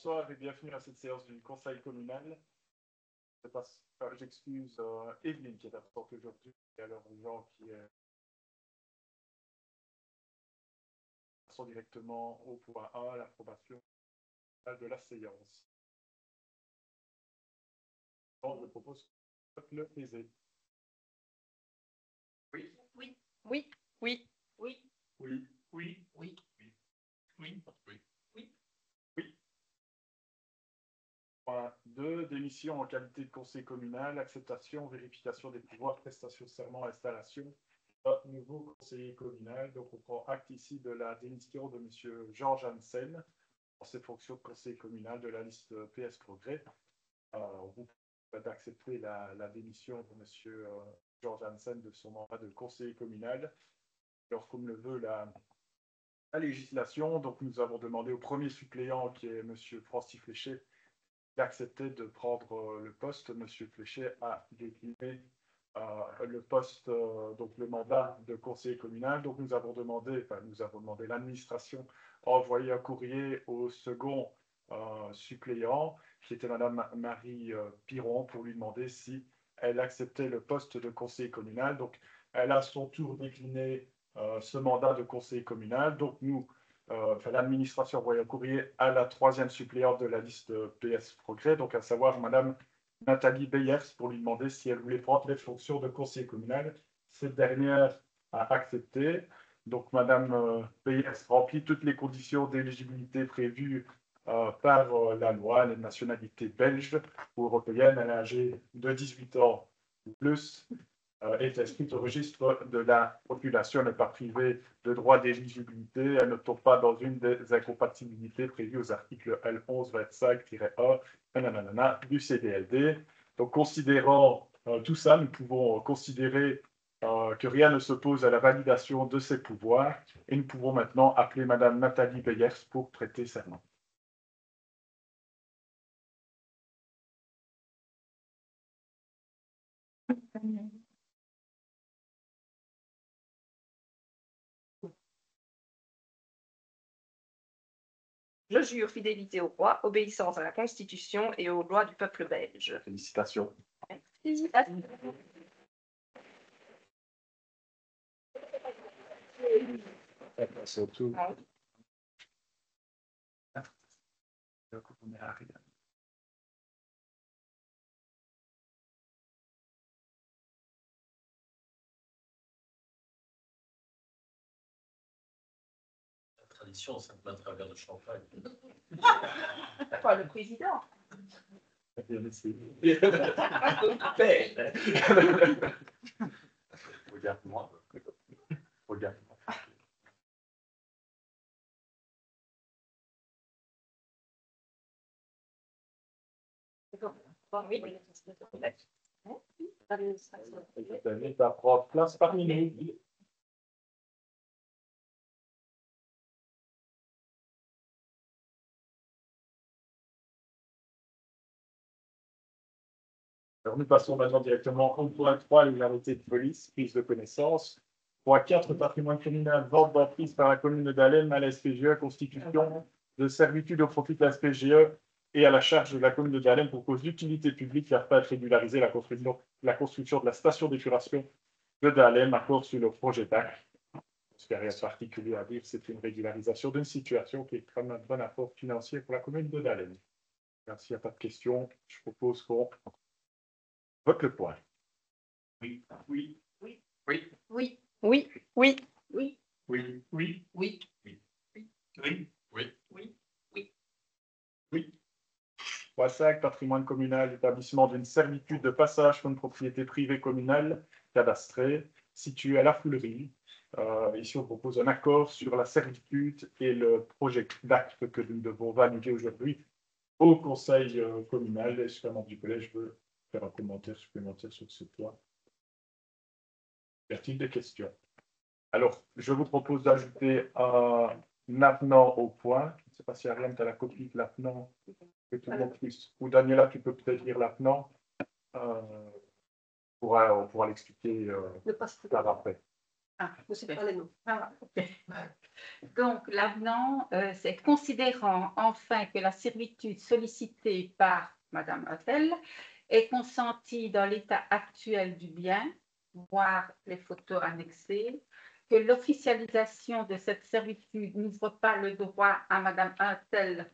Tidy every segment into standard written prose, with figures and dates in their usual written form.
Bonsoir et bienvenue à cette séance du Conseil communal. J'excuse Evelyne qui est absente aujourd'hui, et alors aux gens qui sont directement au point 1, l'approbation de la séance. Donc, je propose de le baiser. Oui. Oui. Oui. Oui. Oui. Oui. Oui. Oui. Oui. Oui. Oui. Point 2, démission en qualité de conseil communal, acceptation, vérification des pouvoirs, prestation de serment, installation. Nouveau conseiller communal. Donc, on prend acte ici de la démission de M. Georges Hansen pour ses fonctions de conseiller communal de la liste PS Progrès. Vous pouvez accepter la démission de M. Georges Hansen de son mandat de conseiller communal. Alors, comme le veut la législation, donc nous avons demandé au premier suppléant, qui est M. Francis Fléchet, d'accepter de prendre le poste. M. Fléchet a décliné le poste, donc le mandat de conseiller communal. Donc nous avons demandé, l'administration a envoyé un courrier au second suppléant, qui était Mme Marie Piron, pour lui demander si elle acceptait le poste de conseiller communal. Donc elle a à son tour décliné ce mandat de conseiller communal. Donc l'administration a envoyé un courrier à la troisième suppléante de la liste PS Progrès, donc à savoir Mme Nathalie Beyers, pour lui demander si elle voulait prendre les fonctions de conseiller communal. Cette dernière a accepté. Donc Mme Beyers remplit toutes les conditions d'éligibilité prévues par la loi, les nationalités belges ou européennes. Elle est âgée de 18 ans ou plus, est inscrite au registre de la population, n'est pas privée de droits d'éligibilité, elle ne tombe pas dans une des incompatibilités prévues aux articles L1125-1 du CDLD. Donc, considérant tout ça, nous pouvons considérer que rien ne s'oppose à la validation de ces pouvoirs, et nous pouvons maintenant appeler Mme Nathalie Beyers pour prêter serment. Je jure fidélité au roi, obéissance à la Constitution et aux lois du peuple belge. Félicitations. Merci. Surtout. On est arrivé. La tradition, c'est de mettre un verre de champagne. Quoi, le président? Bien essayé. Regarde-moi. Regarde-moi. Ta propre place parmi nous. Alors, nous passons maintenant directement au point 3, légalité de police, prise de connaissance. Point 4, patrimoine communal, vente d'emprise par la commune d'Alem à la SPGE, constitution de servitude au profit de la SPGE et à la charge de la commune d'Alem pour cause d'utilité publique, faire pas régulariser la construction de la station d'épuration de Dahlem, accord sur le projet d'acte. Ce qui n'a rien de particulier à dire, c'est une régularisation d'une situation qui est comme un bon apport financier pour la commune de Dahlem. S'il n'y a pas de questions, je propose qu'on vote le point. Oui. Oui. Oui. Oui. Oui. Oui. Oui. Oui. Oui. Oui. Oui. Oui. Oui. Oui. Oui. Oui. 3.5, patrimoine communal, établissement d'une servitude de passage pour une propriété privée communale cadastrée située à la Foulerie. Ici, on propose un accord sur la servitude et le projet d'acte que nous devons valider aujourd'hui au conseil communal. Est-ce qu'un membre du collège veut faire un commentaire supplémentaire sur ce point? Y a-t-il des questions? Alors, je vous propose d'ajouter un avenant au point. Je ne sais pas si Ariane, tu as la copie de l'avenant que tout le monde puisse. Ou Daniela, tu peux peut-être lire l'avenant. On pourra l'expliquer par après. vous savez pas les noms. Ok. Donc, l'avenant, c'est considérant enfin que la servitude sollicitée par Madame Hôtel est consentie dans l'état actuel du bien, voire les photos annexées, que l'officialisation de cette servitude n'ouvre pas le droit à Madame Hôtel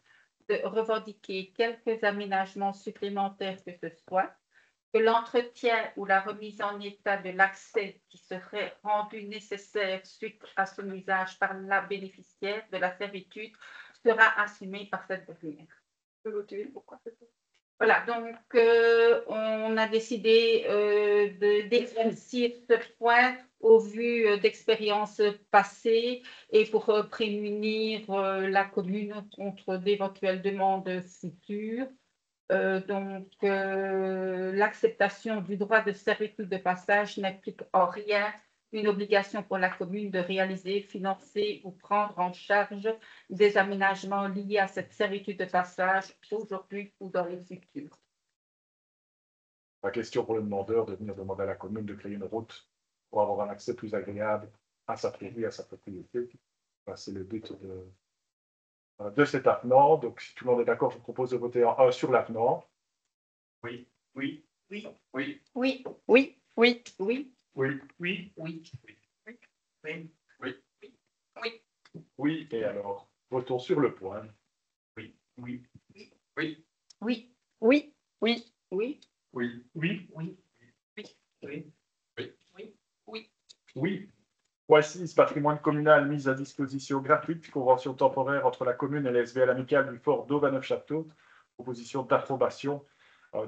de revendiquer quelques aménagements supplémentaires que ce soit, que l'entretien ou la remise en état de l'accès qui serait rendu nécessaire suite à son usage par la bénéficiaire de la servitude sera assumé par cette dernière. Pourquoi? Voilà, donc on a décidé d'éclaircir ce point au vu d'expériences passées et pour prémunir la commune contre d'éventuelles demandes futures. L'acceptation du droit de servitude de passage n'implique en rien une obligation pour la commune de réaliser, financer ou prendre en charge des aménagements liés à cette servitude de passage aujourd'hui ou dans le futur. La question pour le demandeur de venir demander à la commune de créer une route pour avoir un accès plus agréable à sa prairie, à sa propriété. C'est le but de cet avenant. Donc, si tout le monde est d'accord, je vous propose de voter sur l'avenant. Oui. Oui. Oui. Oui. Oui. Oui. Oui. Oui. Oui. Oui. Oui. Oui. Oui. Oui. Oui. Oui. Et alors, votons sur le point. Oui. Oui. Oui. Oui. Oui. Oui. Oui. Oui. Oui. Oui. Oui. Oui. Oui. Oui. Oui. Voici ce patrimoine communal mis à disposition gratuite, convention temporaire entre la commune et l'SBL amicale du fort d'Auva-Neufchâteau, proposition d'approbation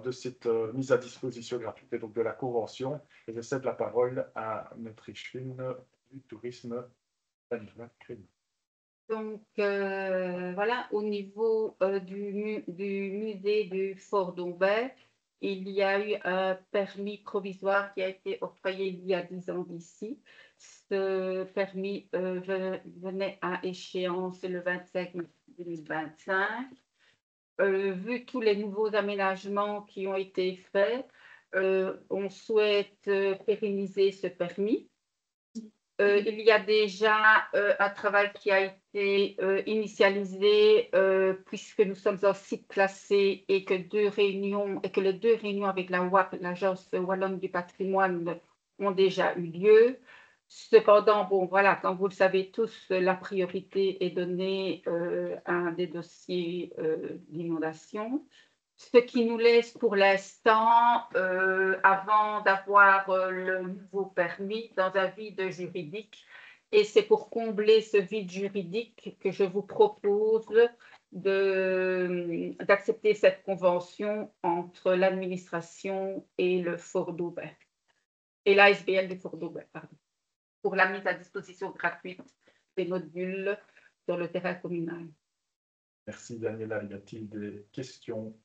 de cette mise à disposition gratuite et donc de la convention. Et je cède la parole à notre échevine du tourisme, Daniela Crémy. Donc, voilà, au niveau du musée du Fort d'Aubert, il y a eu un permis provisoire qui a été octroyé il y a 10 ans d'ici. Ce permis venait à échéance le 25 mai 2025. Vu tous les nouveaux aménagements qui ont été faits, on souhaite pérenniser ce permis. Il y a déjà un travail qui a été initialisé puisque nous sommes en site classé et que les deux réunions avec la WAP, l'Agence wallonne du patrimoine, ont déjà eu lieu. Cependant, bon, voilà, comme vous le savez tous, la priorité est donnée à un des dossiers d'inondation. Ce qui nous laisse pour l'instant, avant d'avoir le nouveau permis, dans un vide juridique. Et c'est pour combler ce vide juridique que je vous propose d'accepter cette convention entre l'administration et le Fort d'Aubert, et l'ASBL du Fort d'Aubert, pardon, pour la mise à disposition gratuite des modules sur le terrain communal. Merci Daniela. Y a-t-il des questions?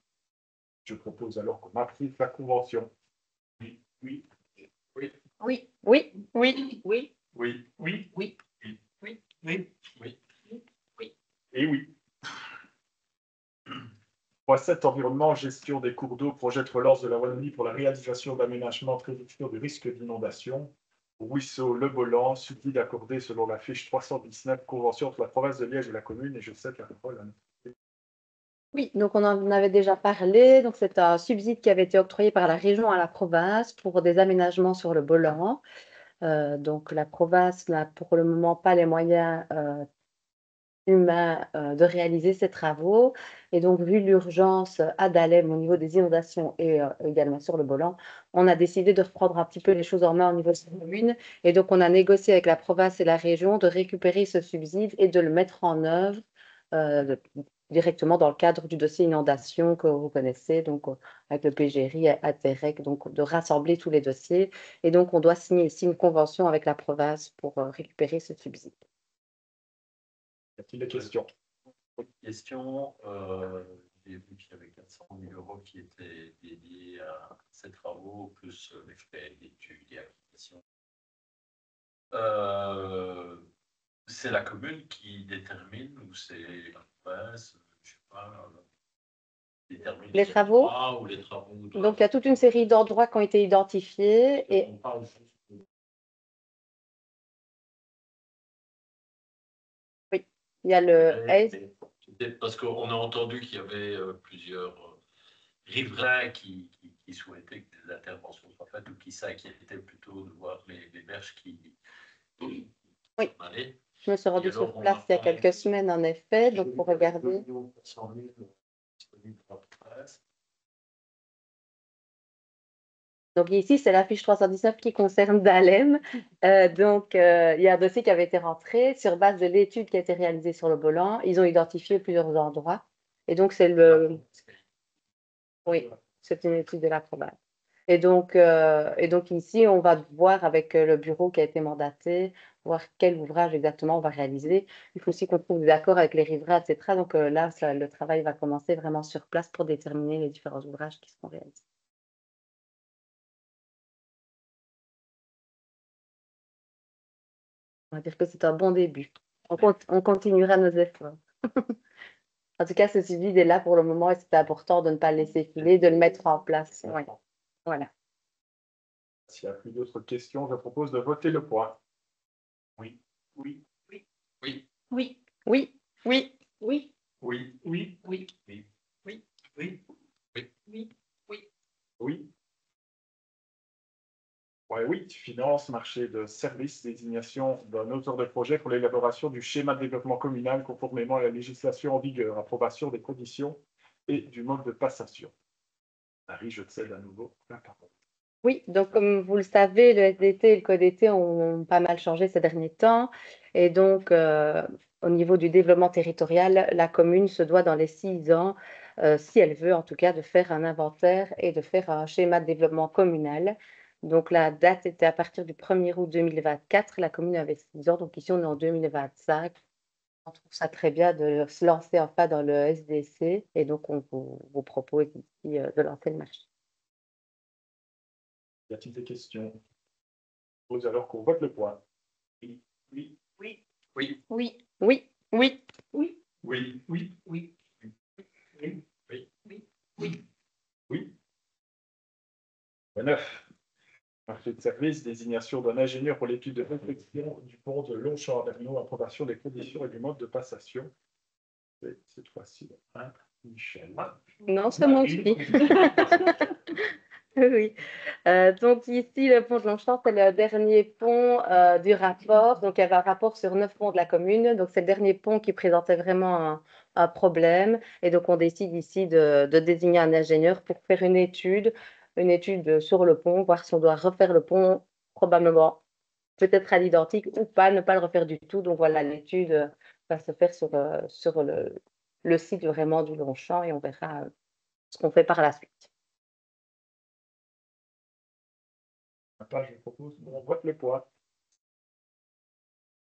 Je propose alors qu'on approuve la convention. Oui. Oui. Oui. Oui. Oui. Oui. Oui. Oui. Oui. Oui. Oui. Oui. Oui. Et oui. Point 7, environnement, gestion des cours d'eau, projet de relance de la Wallonie pour la réalisation d'aménagements de réduction du risque d'inondation. Ruisseau Le Bollan, subside accordé selon la fiche 319, convention entre la province de Liège et la commune, et je cède la parole à Oui, donc on en avait déjà parlé. Donc c'est un subside qui avait été octroyé par la région à la province pour des aménagements sur le Bollan. Donc la province n'a pour le moment pas les moyens humains de réaliser ces travaux. Et donc vu l'urgence à Dahlem au niveau des inondations et également sur le Bollan, on a décidé de reprendre un petit peu les choses en main au niveau de la commune. Et donc on a négocié avec la province et la région de récupérer ce subside et de le mettre en œuvre directement dans le cadre du dossier inondation que vous connaissez, donc avec le PGRI, Aterec, donc de rassembler tous les dossiers. Et donc, on doit signer ici une convention avec la province pour récupérer ce subside. Y a-t-il des questions? Question. J'ai vu qu'il y avait 400 000 € qui étaient dédiés à ces travaux, plus les frais d'études et applications. C'est la commune qui détermine ou c'est la province, je sais pas, détermine Les travaux. ou les travaux. Donc, il y a toute une série d'endroits qui ont été identifiés. Et On parle juste Il y a le S. Parce qu'on a entendu qu'il y avait plusieurs riverains qui souhaitaient que des interventions soient faites ou qui s'inquiétaient plutôt de voir les berges qui Oui. allaient. Je me suis rendue sur place il y a quelques semaines, en effet, donc pour regarder. Donc ici, c'est la fiche 319 qui concerne Dahlem. Donc, il y a un dossier qui avait été rentré sur base de l'étude qui a été réalisée sur le Bolan. Ils ont identifié plusieurs endroits. Et donc, c'est le... Oui, c'est une étude de la province. Et donc ici, on va voir avec le bureau qui a été mandaté, voir quel ouvrage exactement on va réaliser. Il faut aussi qu'on trouve des accords avec les riverains, etc. Donc là, le travail va commencer vraiment sur place pour déterminer les différents ouvrages qui seront réalisés. On va dire que c'est un bon début. On continuera nos efforts. En tout cas, ce suivi est là pour le moment et c'est important de ne pas le laisser filer, de le mettre en place. Ouais. Voilà. S'il n'y a plus d'autres questions, je propose de voter le point. Oui. Oui. Oui. Oui. Oui. Oui. Oui. Oui. Oui. Oui. Oui. Oui. Oui. Oui. Oui. Oui. Oui. Oui. Ouais, oui, finance, marché de services, désignation d'un auteur de projet pour l'élaboration du schéma de développement communal conformément à la législation en vigueur, approbation des conditions et du mode de passation. Marie, je te cède à nouveau la parole. Oui, donc comme vous le savez, le SDT et le CODT ont pas mal changé ces derniers temps. Et donc, au niveau du développement territorial, la commune se doit dans les 6 ans, si elle veut en tout cas, de faire un inventaire et de faire un schéma de développement communal. Donc, la date était à partir du 1er août 2024. La commune avait 6 ans, donc ici, on est en 2025. On trouve ça très bien de se lancer enfin dans le SDC. Et donc, on vous propose ici de lancer le marché. Y a-t-il des questions? Je propose alors qu'on vote le point. Oui. Oui. Oui. Oui. Oui. Oui, oui, Oui. Oui. Oui. Oui. Oui. Oui. Oui. Oui. 9. Marché de service, désignation d'un ingénieur pour l'étude de réflexion du pont de Longchamp-Averno, approbation des conditions et du mode de passation. Et cette fois-ci, hein, Michel. non, c'est moi aussi. Oui. Donc ici, le pont de Longchamp, c'est le dernier pont du rapport. Donc il y avait un rapport sur 9 ponts de la commune. Donc c'est le dernier pont qui présentait vraiment un problème. Et donc on décide ici de désigner un ingénieur pour faire une étude sur le pont, voir si on doit refaire le pont, probablement peut-être à l'identique ou pas, ne pas le refaire du tout. Donc voilà, l'étude va se faire sur le site vraiment du Longchamp et on verra ce qu'on fait par la suite. Je propose qu'on vote le point.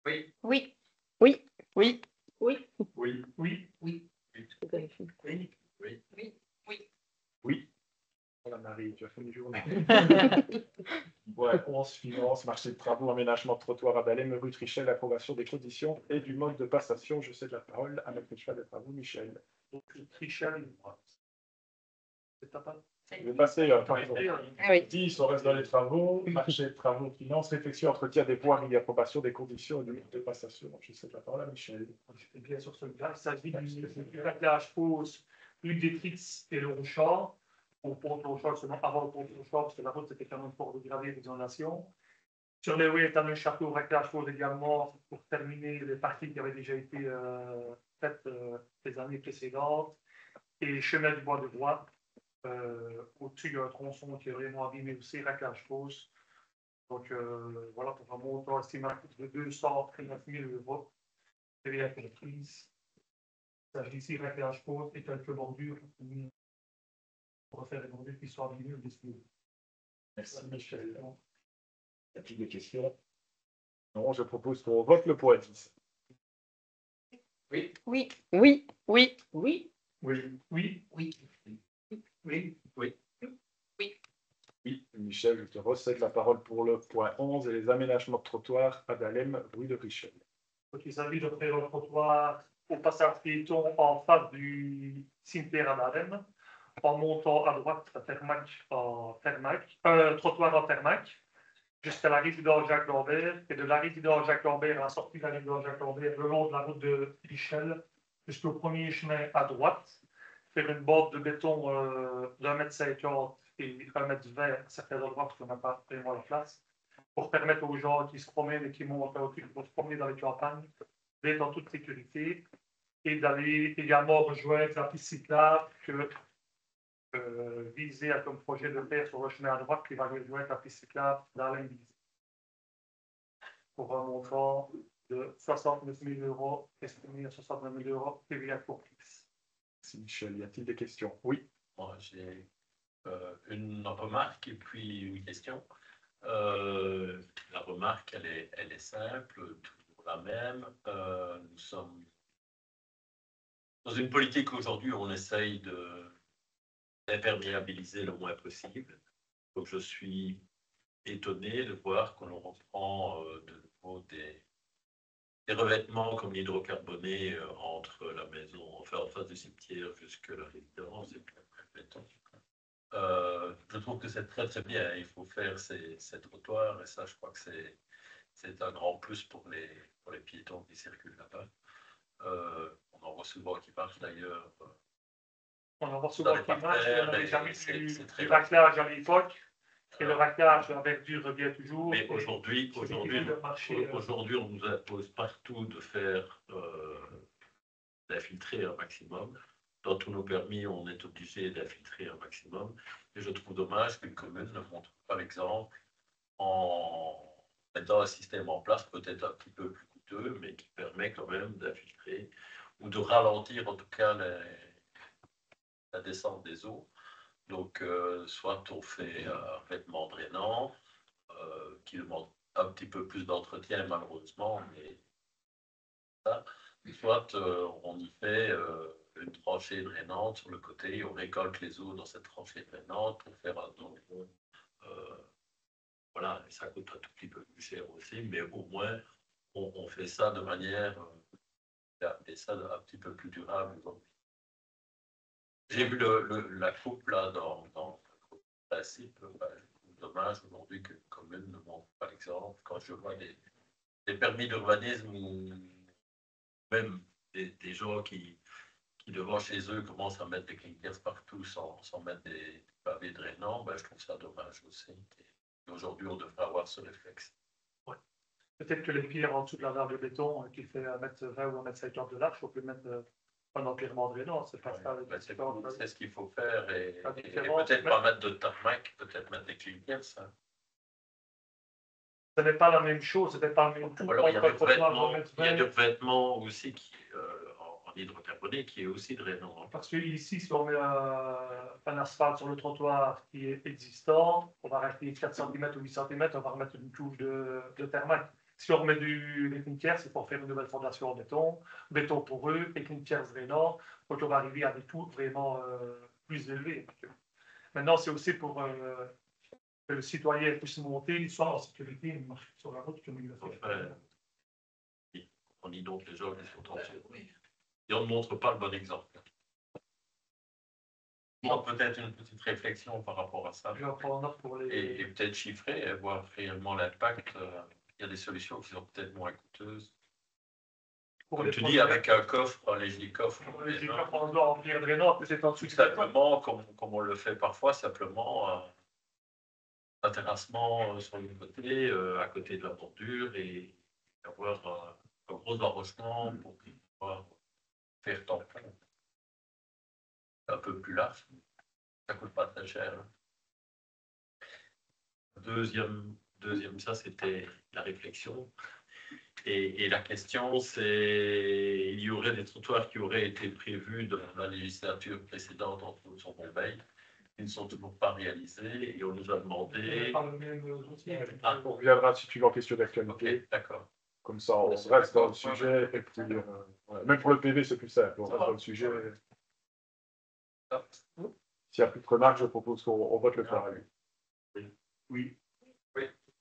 Oui. Oui. Oui, oui, Oui. Oui. Oui. Oui. Oui. Oui. Oui. Oui. Oui. Voilà, Marie, tu as fait une journée. Ouais, 11, finance, marché de travaux, aménagement de trottoir à Dahlem, rue Trichel, approbation des conditions et du mode de passation. Je cède la parole à maître cheval des travaux, Michel. Donc, Trichel, c'est ta part. Je vais passer par exemple. oui. 10, on reste dans les travaux, marché de travaux, finance, réflexion, entretien des voiries, approbation des conditions et du mode de passation. Je cède la parole à Michel. Bien sûr, celui-là, il s'agit du réglage pause, une des Tritz et le Rouchard. Au pont de Rouchard, seulement avant le pont de Rouchard, parce que la route c'était quand même fort de gravier d'exonation. Sur les oui, étant un château, réglage pause également pour terminer les parties qui avaient déjà été faites les années précédentes. Et chemin du bois de Bois. Au-dessus, il y a un tronçon qui est vraiment abîmé aussi, réglage pause. Donc voilà, pour un montant estimatif de 239 000 euros. C'est la prise. Ça veut dire réglage pause et quelques bordures pour refaire les bordures qui sont abîmées ou détruites. Merci Michel. Y a-t-il des questions? Non, je propose qu'on vote le point 10. Oui. Oui. Oui, oui, Oui. Oui. Oui. Oui. Oui. Oui. Oui, Michel, je te recède la parole pour le point 11 et les aménagements de trottoirs à Dahlem, rue de Richel. Donc, il s'agit de faire un trottoir au passage piéton en face du cimetière à Dahlem, en montant à droite à Fermac, trottoir en Fermac, jusqu'à la résidence Jacques Lambert, et de la résidence Jacques Lambert à la sortie de la résidence Jacques Lambert, le long de la route de Michel, jusqu'au premier chemin à droite, faire une bande de béton d'1,50 m et 1,20 m à certains endroits, parce qu'on n'a pas vraiment la place, pour permettre aux gens qui se promènent et qui montent en voiture pour se promener dans les campagnes d'être en toute sécurité et d'aller également rejoindre la piste cyclable que visée à comme projet de faire sur le chemin à droite qui va rejoindre la piste cyclable dans l'Indiz. Pour un montant de 69 000 €, estimé à 69 000 € TVA pour fixe. Merci Michel. Y a-t-il des questions? Oui. Moi, j'ai une remarque et puis une question. La remarque, elle est simple, toujours la même. Nous sommes dans une politique aujourd'hui où on essaye d'imperméabiliser le moins possible. Donc, je suis étonné de voir qu'on reprend de nouveau des revêtements comme l'hydrocarboné entre la maison, enfin en face du cimetière jusqu'à la résidence. Et puis après, je trouve que c'est très très bien. Il faut faire ces trottoirs et ça, je crois que c'est un grand plus pour les piétons qui circulent là-bas. On en voit souvent qui marchent d'ailleurs. On en voit souvent qui marchent, on n'avait jamais c'est eu très du bien. raclage à l'époque, et le raclage, la verdure revient toujours. Mais aujourd'hui, on nous impose partout de faire d'infiltrer un maximum. Dans tous nos permis, on est obligé d'infiltrer un maximum. Et je trouve dommage qu'une commune ne montre pas l'exemple en mettant un système en place, peut-être un petit peu plus coûteux, mais qui permet quand même d'infiltrer ou de ralentir en tout cas la descente des eaux. Donc, soit on fait un vêtement drainant, qui demande un petit peu plus d'entretien malheureusement, mais ça, soit on y fait une tranchée drainante sur le côté, on récolte les eaux dans cette tranchée drainante pour faire un tampon. Voilà, et ça coûte un tout petit peu plus cher aussi, mais au moins on fait ça de manière et ça un petit peu plus durable. J'ai vu la coupe là dans le principe. Dommage aujourd'hui que les communes ne montrent pas l'exemple. Quand je vois des permis d'urbanisme ou même des gens qui devant chez eux commencent à mettre des clinkers partout sans mettre des pavés drainants, je trouve ça dommage aussi. Et aujourd'hui, on devrait avoir ce réflexe. Ouais. Peut-être que les pierres en dessous de la barre de béton qui fait 1,20 m ou 1,50 m de large, on peut mettre un empirement drainant. C'est pas ça. C'est ce qu'il faut faire et peut-être pas mettre de tarmac, peut-être mettre des clinkers. Ça. Ce n'est pas la même chose, ce n'est pas le même tout. Alors, il y a des vêtements aussi en hydrocarboné qui est aussi drainant. Parce que ici, si on met un asphalte sur le trottoir qui est existant, on va rester 4 cm ou 8 cm, on va remettre une couche de thermac. Si on remet des clinkers, c'est pour faire une nouvelle fondation en béton poreux, et clinkers drainants, donc on va arriver à des taux vraiment plus élevés. Maintenant, c'est aussi pour que le citoyen puisse monter, soit en sécurité, sur la route, comme il le fait. On dit donc les gens qui sont en sécurité. Et on ne montre pas le bon exemple. Donc peut-être une petite réflexion par rapport à ça. Et peut-être chiffrer, voir réellement l'impact. Il y a des solutions qui sont peut-être moins coûteuses. Comme tu dis, avec un coffre, un léger coffre. Un léger coffre, on doit remplir drainant, peut-être en dessous. Simplement, comme on le fait parfois, simplement un terrassement sur le côté, à côté de la bordure, et avoir un gros enrochement pour pouvoir faire tampon un peu plus large. Ça ne coûte pas très cher. Deuxième, ça c'était la réflexion. Et la question, c'est il y aurait des trottoirs qui auraient été prévus dans la législature précédente, entre autres sur Montbey, qui ne sont toujours pas réalisés, et on nous a demandé. On reviendra si tu veux en question d'actualité. Ok, d'accord. Comme ça, on reste dans le sujet. Et puis, voilà. Même pour le PV, c'est plus simple. On reste dans le sujet. S'il n'y a plus de remarques, je propose qu'on vote le pareil. Oui. Oui.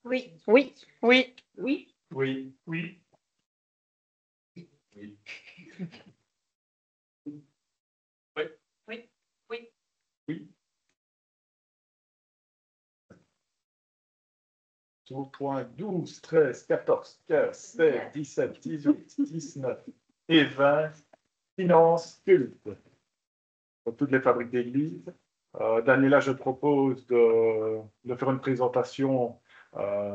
Oui. Oui. Oui. Oui. Oui. Oui. Oui. Oui. Oui. Oui. Tout au point 12, 13, 14, 15, 16, 17, 18, 19 et 20, finances, culte. Pour toutes les fabriques d'église. Daniela, je propose de faire une présentation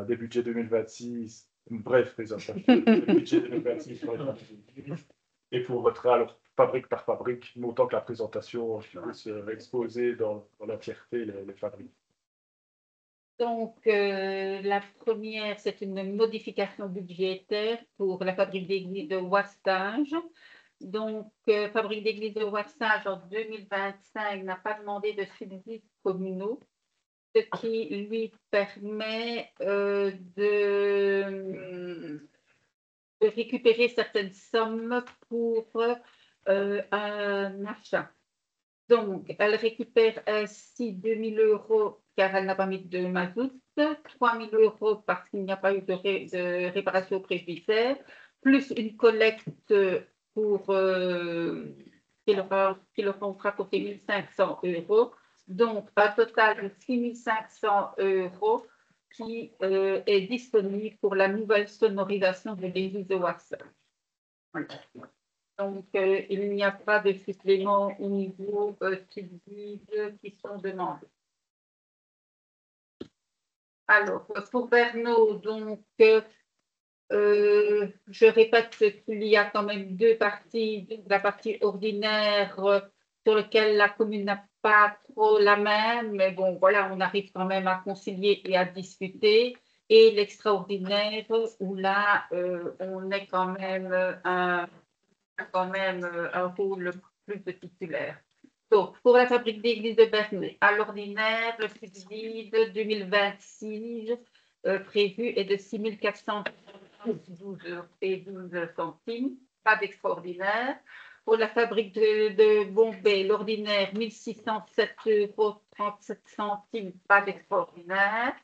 des budgets 2026, une brève présentation des budgets 2026 pour les fabriques d'église. Et pour votre alors fabrique par fabrique, autant que la présentation puisse exposer dans l'entièreté les fabriques. Donc, la première, c'est une modification budgétaire pour la fabrique d'église de Ouastage. Donc, fabrique d'église de Ouastage en 2025 n'a pas demandé de subsides communaux, ce qui lui permet de récupérer certaines sommes pour un achat. Donc, elle récupère ainsi 2 000 € car elle n'a pas mis de mazout, 3 000 € parce qu'il n'y a pas eu de réparation au presbytère, plus une collecte pour, qui leur fera coûter 1 500 €. Donc, un total de 6 500 € qui est disponible pour la nouvelle sonorisation de l'église de Ouastage. Voilà. Donc, il n'y a pas de suppléments au niveau subsides qui sont demandés. Alors, pour Bernot, donc, je répète qu'il y a quand même deux parties. La partie ordinaire sur laquelle la commune n'a pas trop la main, mais bon, voilà, on arrive quand même à concilier et à discuter. Et l'extraordinaire, où là, on est quand même un rôle plus de titulaire. Donc, pour la fabrique d'église de Bernay, à l'ordinaire, le subside 2026 prévu est de 6 412 € et 12 centimes, pas d'extraordinaire. Pour la fabrique de Bombay, l'ordinaire 1 607,37 €, pas d'extraordinaire.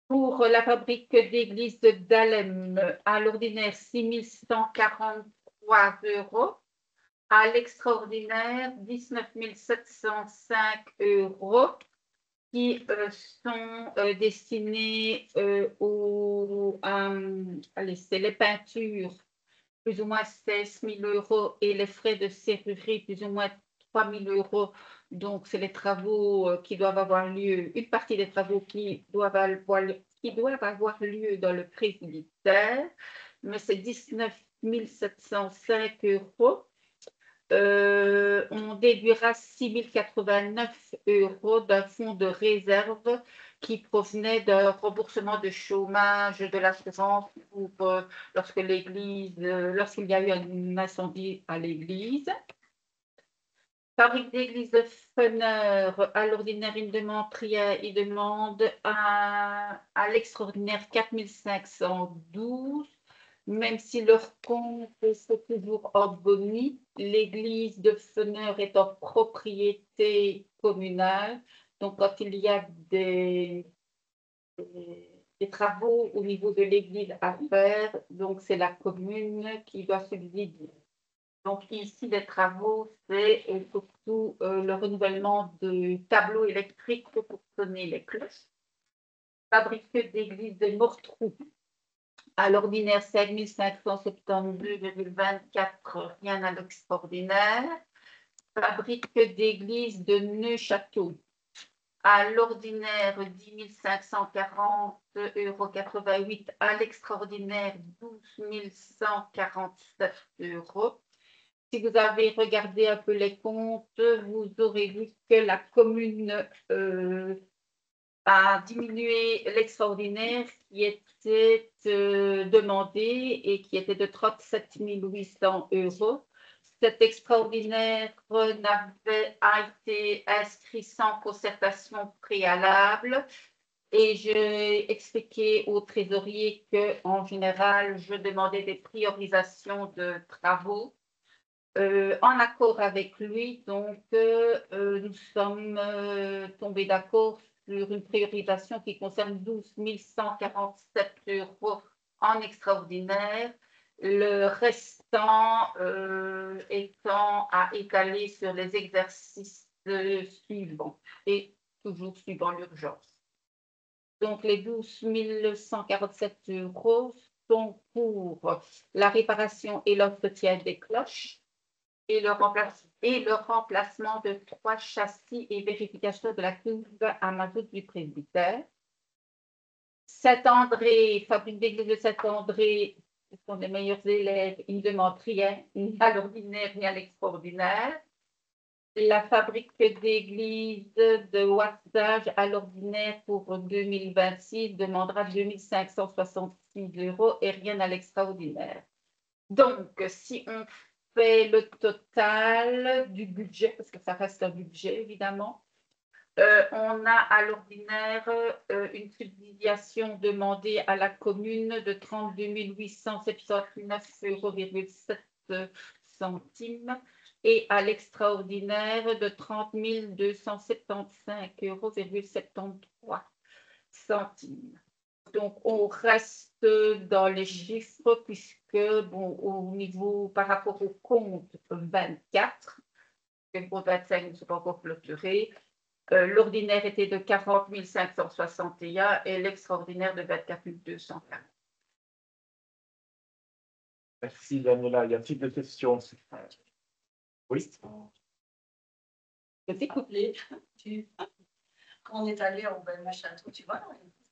Pour la fabrique d'église de Dahlem, à l'ordinaire 6 143 €. À l'extraordinaire, 19 705 € qui sont destinés allez, c'est les peintures, plus ou moins 16 000 € et les frais de serrurerie, plus ou moins 3 000 €. Donc, c'est les travaux qui doivent avoir lieu, une partie des travaux qui doivent avoir lieu dans le presbytère, mais c'est 19 705 €. On déduira 6 089 € d'un fonds de réserve qui provenait d'un remboursement de chômage de l'assurance pour lorsqu'il y a eu un incendie à l'église. Fabrique d'église de Feneur, à l'ordinaire, il demande rien, il demande à l'extraordinaire 4 512. Même si leur compte est toujours en boni, l'église de Feneur est en propriété communale. Donc, quand il y a des travaux au niveau de l'église à faire, donc c'est la commune qui doit subsidier. Donc, ici, les travaux, c'est surtout le renouvellement de tableaux électriques pour sonner les cloches. Fabrique d'église de Mortrou. À l'ordinaire, 5 572,24 €, rien à l'extraordinaire. Fabrique d'église de Neufchâteau. À l'ordinaire, 10 540,88 €. À l'extraordinaire, 12 147 €. Si vous avez regardé un peu les comptes, vous aurez vu que la commune a diminué l'extraordinaire qui était demandé et qui était de 37 800 €. Cet extraordinaire a été inscrit sans concertation préalable et j'ai expliqué au trésorier qu'en général, je demandais des priorisations de travaux. En accord avec lui, donc nous sommes tombés d'accord sur une priorisation qui concerne 12 147 € en extraordinaire, le restant étant à étaler sur les exercices suivants et toujours suivant l'urgence. Donc, les 12 147 € sont pour la réparation et l'entretien des cloches et le remplacement de 3 châssis et vérification de la cuve à mazout du presbytère. Saint-André, fabrique d'église de Saint-André, ce sont les meilleurs élèves, ils ne demandent rien, ni à l'ordinaire, ni à l'extraordinaire. La fabrique d'église de Ouassage à l'ordinaire pour 2026 demandera 2566 € et rien à l'extraordinaire. Donc, si on fait le total du budget, parce que ça reste un budget évidemment, on a à l'ordinaire une subsidiation demandée à la commune de 32 879,7 € et à l'extraordinaire de 30 275,73 €. Donc, on reste dans les chiffres puisque, bon, au niveau par rapport au compte 24, le compte 25 ne sont pas encore clôturés, l'ordinaire était de 40 561 et l'extraordinaire de 24 240. Merci Daniela. Y a-t-il des questions? Oui. Je t'écoute. Quand on est allé au château, tu vois,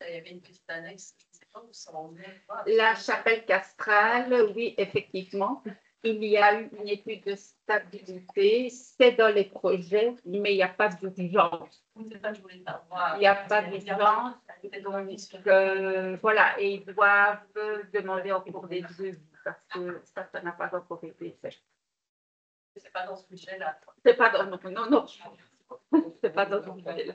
il y avait une petite annexe, je ne sais pas où ça en est. La chapelle castrale, oui, effectivement. Il y a eu une étude de stabilité, c'est dans les projets, mais il n'y a pas d'urgence. C'est ça que je voulais savoir. Il n'y a pas d'urgence. Donc, voilà, et ils doivent demander en cours des devis parce que ça n'a pas encore été fait. C'est pas dans ce budget-là. C'est pas dans, non. C'est pas dans ce budget-là.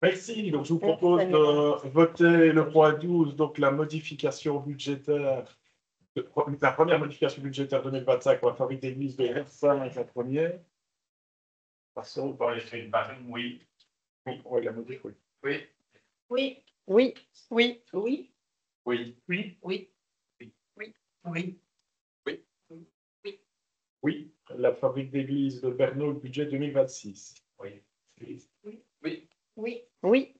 Merci. Donc, je vous propose de voter le point 12, donc la modification budgétaire, la première modification budgétaire 2025 pour la fabrique d'église de R5, la première. Passons par les oui. Oui, la modif, oui. Oui. Oui. Oui. Oui. Oui. Oui. Oui. Oui. Oui. Oui. Oui, la fabrique d'église de Bernot, le budget 2026. Oui. Oui. Oui. Oui.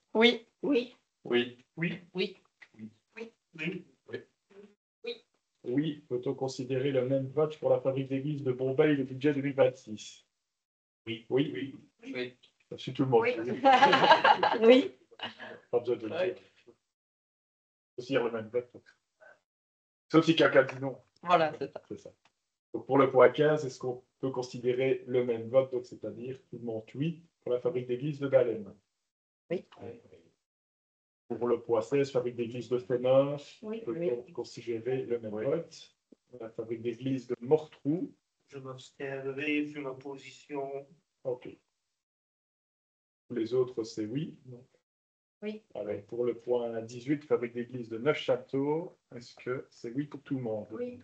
Oui. Oui. Oui. Oui. Oui. Oui. Oui, peut-on considérer le même vote pour la fabrique d'église de Bombay, le budget 2026? Oui. Oui. Oui. Ça suit tout le monde. Oui. Pas besoin de le dire. Aussi le même vote. Sauf si quelqu'un dit non. Voilà, c'est ça. C'est ça. Donc pour le point 15, est-ce qu'on peut considérer le même vote, donc c'est-à-dire tout le monde oui pour la fabrique d'église de Balem? Oui. Pour le point 16, fabrique d'église de Fénor, Oui. peut-on considérer le même vote? La fabrique d'église de Mortrou. Je m'abstiendrai sur ma position. Ok. Les autres, c'est oui. Oui. Alors, pour le point 18, fabrique d'église de Neufchâteau, est-ce que c'est oui pour tout le monde? Oui.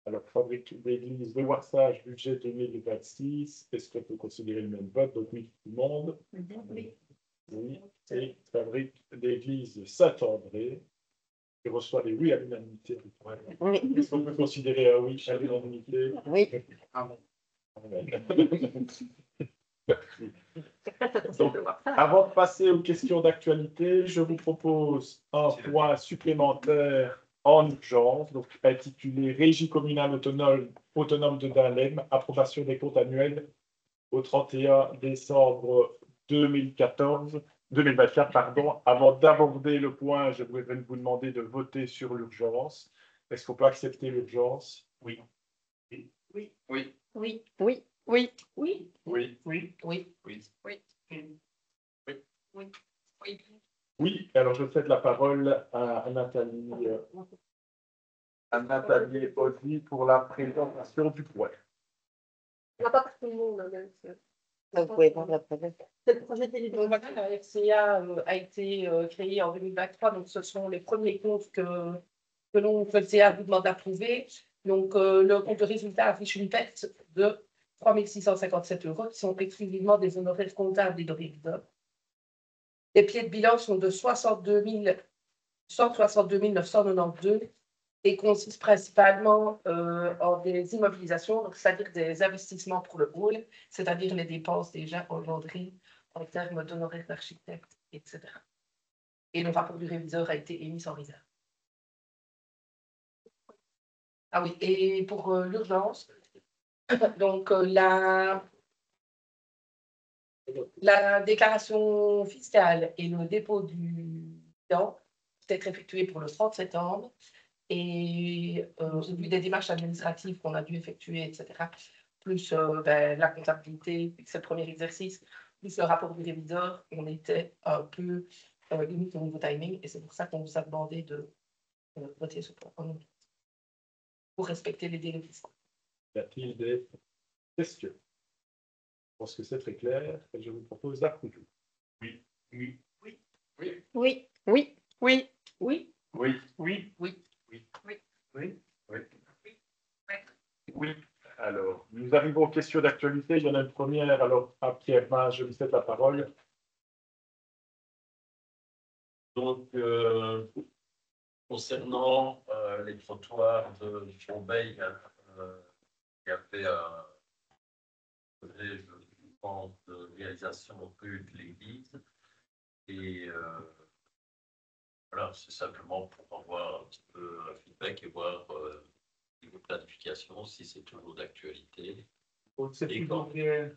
Alors, fabrique d'église de Ouassage, budget 2026, est-ce qu'on peut considérer le même vote? Donc, oui pour tout le monde. Oui. Oui. Et fabrique d'église de Saint-André, qui reçoit des oui à l'unanimité. Oui. Est-ce qu'on peut considérer un oui à l'unanimité? Oui. Donc, avant de passer aux questions d'actualité, je vous propose un point supplémentaire en urgence, donc intitulé Régie communale autonome de Dahlem, approbation des comptes annuels au 31 décembre 2024. Avant d'aborder le point, je voudrais vous demander de voter sur l'urgence. Est-ce qu'on peut accepter l'urgence? Oui. Oui. Oui. Oui. Oui. Oui. Oui. Oui. Oui. Oui. Oui. Oui. Oui, alors je cède la parole à Nathalie Audi pour la présentation du point. On n'a pas pour tout le monde. Vous pouvez prendre la parole. C'est le projet de Donc voilà, la RCA a été créée en 2023, donc ce sont les premiers comptes que l'on RCA vous demande d'approuver. Donc le compte de résultat affiche une perte de 3 657 € qui sont exclusivement des honoraires comptables et de révision. Les pieds de bilan sont de 162 992 et consistent principalement en des immobilisations, c'est-à-dire des investissements pour le hall, c'est-à-dire les dépenses déjà engendrées en termes d'honoraires d'architecte, etc. Et le rapport du réviseur a été émis sans réserve. Ah oui, et pour l'urgence, donc la déclaration fiscale et le dépôt du bilan peut être effectué pour le 30 septembre. Et au vu des démarches administratives qu'on a dû effectuer, etc., plus la comptabilité, c'est le premier exercice, plus le rapport du réviseur, on était un peu limite au niveau timing, et c'est pour ça qu'on vous a demandé de voter ce point pour respecter les délais fiscaux. Y a-t-il des questions? Je pense que c'est très clair et je vous propose d'approuver. Oui, oui, Oui. Oui. Oui. Oui. Oui. Oui. Oui. Oui. Oui. Oui. Oui. Alors, nous arrivons aux questions d'actualité. Il y en a une première. Alors, à Pierre Mas, je lui cède la parole. donc concernant les trottoirs de Chambay, il y avait un projet, je pense, de réalisation rue de l'église. Et voilà, c'est simplement pour avoir un petit peu un feedback et voir niveau planification si c'est toujours d'actualité. C'est Et toujours quand bien.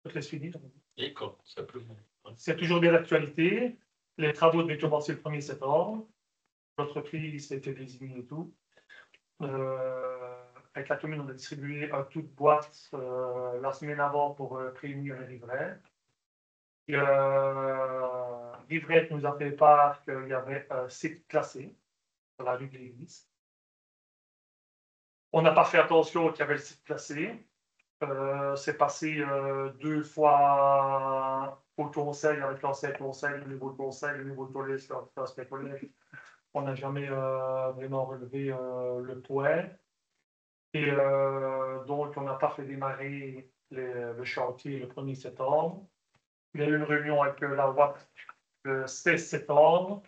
Je te laisse finir. Et quand, simplement. C'est toujours bien l'actualité. Les travaux devaient commencer le 1er septembre. L'entreprise a été désignée et tout. Avec la commune, on a distribué un tout de boîte la semaine avant pour prévenir les riverains. Riverain nous a fait part qu'il y avait un site classé sur la rue de l'Église. On n'a pas fait attention qu'il y avait le site classé. C'est passé 2 fois au conseil avec l'ancien conseil, le nouveau conseil, le nouveau collège, l'ancien collège. On n'a jamais vraiment relevé le point. Et donc, on n'a pas fait démarrer le chantier le 1er septembre. Il y a eu une réunion avec la WAP le 16 septembre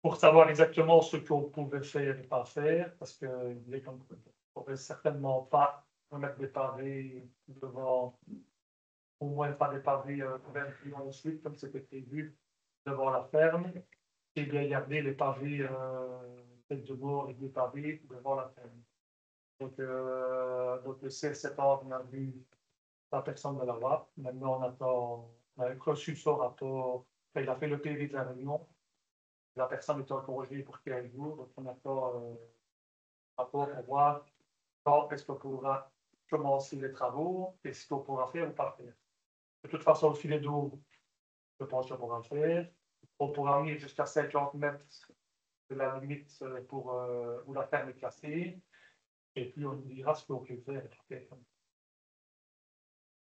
pour savoir exactement ce qu'on pouvait faire et pas faire, parce qu'on ne pourrait certainement pas remettre des pavés devant, au moins pas des pavés 20 ans ensuite, comme c'était prévu, devant la ferme, et bien garder les pavés tête de bord et des pavés devant la ferme. Donc le 16 septembre, on a vu la personne de la WAP. Maintenant, on a reçu son rapport. Enfin, il a fait le PV de la réunion. La personne est en congé pour 15 jours. Donc, on attend un rapport pour voir quand est-ce qu'on pourra commencer les travaux et ce qu'on pourra faire ou pas faire. De toute façon, le filet d'eau, je pense qu'on pourra le faire. On pourra venir jusqu'à 50 mètres de la limite pour, où la ferme est classée. Et puis, on nous dira ce qu'on peut faire.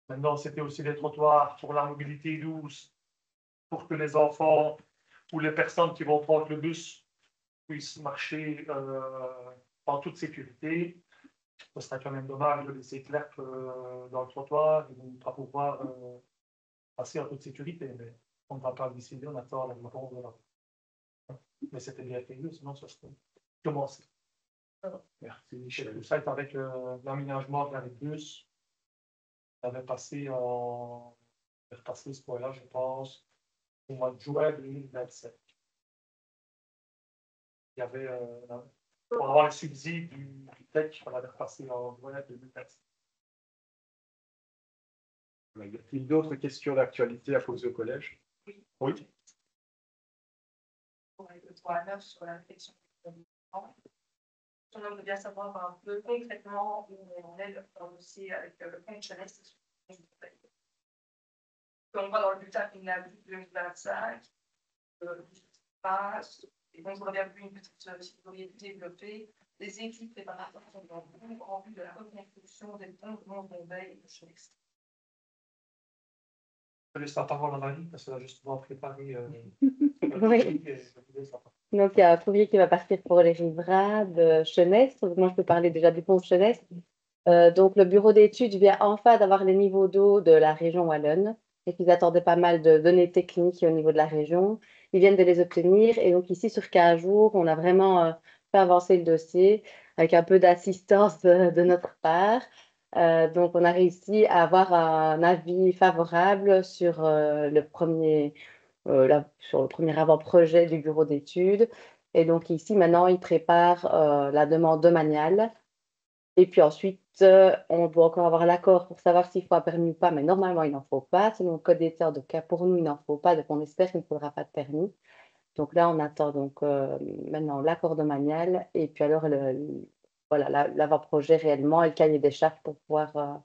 Maintenant, c'était aussi des trottoirs pour la mobilité douce, pour que les enfants ou les personnes qui vont prendre le bus puissent marcher en toute sécurité. Ce serait quand même dommage de laisser clair dans le trottoir et de ne pas pouvoir passer en toute sécurité. Mais on ne va pas le décider, on attend la réponse de la. Mais c'était bien fait, sinon ça serait commencé. Merci Michel. Tout ça est avec l'aménagement de la bus. On avait passé ce point-là, je pense, au mois de juin 2027. Il y avait, pour avoir le subside du TEC, on l'avait repassé en juin 2027. Y a-t-il d'autres questions d'actualité à poser au collège? Oui. Oui. Pour le 3-9 sur la réflexion du gouvernement. On aimerait bien savoir un peu concrètement où on est aussi avec le compte jeunesse. On va dans le bulletin final 2025, passe, et donc on avait vu une petite, si vous pourriez développer, les équipes préparatoires sont en vue de la reconstruction des ponts de Mont-Bombay et de Chenest. Je laisse la parole à Marie, parce qu'elle a justement préparé. Oui. Donc, il y a un courrier qui va partir pour les riverains de Chenest. Donc, moi, je peux parler déjà du pont de Chenest. Donc, le bureau d'études vient enfin d'avoir les niveaux d'eau de la région wallonne et qu'ils attendaient pas mal de données techniques au niveau de la région. Ils viennent de les obtenir. Et donc, ici, sur 15 jours, on a vraiment fait avancer le dossier avec un peu d'assistance de notre part. Donc, on a réussi à avoir un avis favorable sur sur le premier avant-projet du bureau d'études. Et donc, ici, maintenant, ils préparent la demande domaniale. Et puis ensuite, on doit encore avoir l'accord pour savoir s'il faut un permis ou pas. Mais normalement, il n'en faut pas. Selon le code des terres, de cas pour nous, il n'en faut pas. Donc, on espère qu'il ne faudra pas de permis. Donc là, on attend donc maintenant l'accord domanial et puis alors voilà, l'avant-projet réellement et le cahier des charges pour pouvoir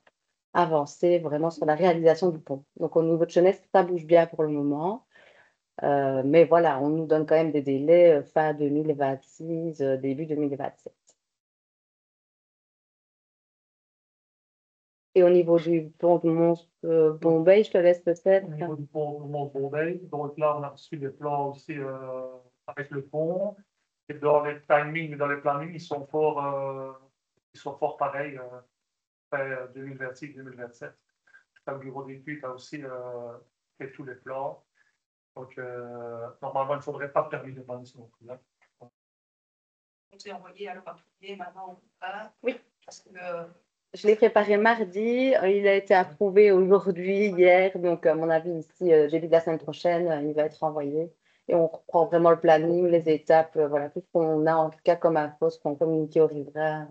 avancer vraiment sur la réalisation du pont. Donc au niveau de Jeunesse, ça bouge bien pour le moment. Mais voilà, on nous donne quand même des délais fin 2026, début 2027. Et au niveau du pont de Bombay, je te laisse peut-être. Au niveau du pont de Mont-Bombay, donc là, on a reçu des plans aussi avec le pont. Et dans les timings, dans les plannings, ils sont fort pareils, après 2026-2027. Le bureau d'études a aussi fait tous les plans. Donc, normalement, il ne faudrait pas de permis de bâtiment non plus. On s'est envoyé à le particulier maintenant. Oui. Parce que je l'ai préparé mardi, il a été approuvé aujourd'hui, hier, donc à mon avis, ici, début de la semaine prochaine, il va être envoyé. Et on reprend vraiment le planning, les étapes, voilà, tout ce qu'on a en tout cas comme info, ce qu'on communique aux riverains.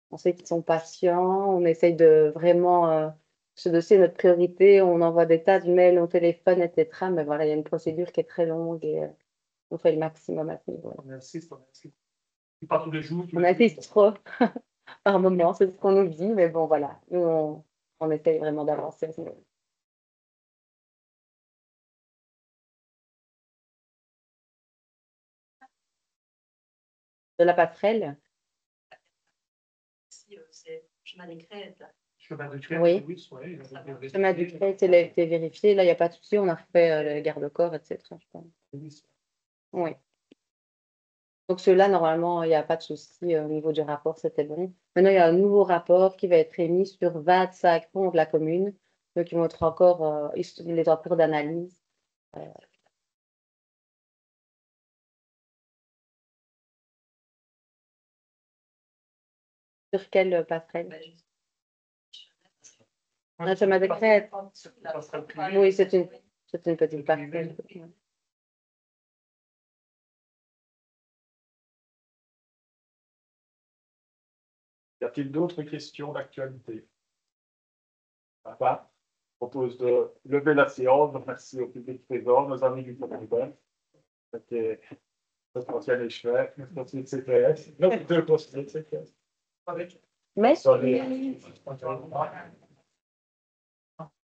On sait qu'ils sont patients, on essaye de vraiment, ce dossier est notre priorité, on envoie des tas de mails au téléphone, etc. Mais voilà, il y a une procédure qui est très longue et on fait le maximum à ce niveau. On insiste. Pas tous les jours. On insiste trop. Par moment, c'est ce qu'on nous dit, mais bon, voilà, nous, on essaye vraiment d'avancer à ce niveau. De la passerelle? c'est chemin des Crêtes. Chemin de Crête, Oui. oui. Chemin du Crête, il a été vérifié, là, il n'y a pas de souci, on a refait le garde-corps, etc. Je pense. Oui. Donc, ceux-là, normalement, il n'y a pas de souci au niveau du rapport, c'était bon. Maintenant, il y a un nouveau rapport qui va être émis sur 25 ponts de la commune. Donc, ils vont être encore, il est en cours d'analyse. Sur quelle passerelle? Le chemin de Crête. Oui, c'est une petite passerelle. Y a-t-il d'autres questions d'actualité? Papa, je propose de lever la séance. Merci au public présent, nos amis du Commonwealth, notre ancien échevin, notre ancien CPS, notre deux conseillers de CPS. Merci.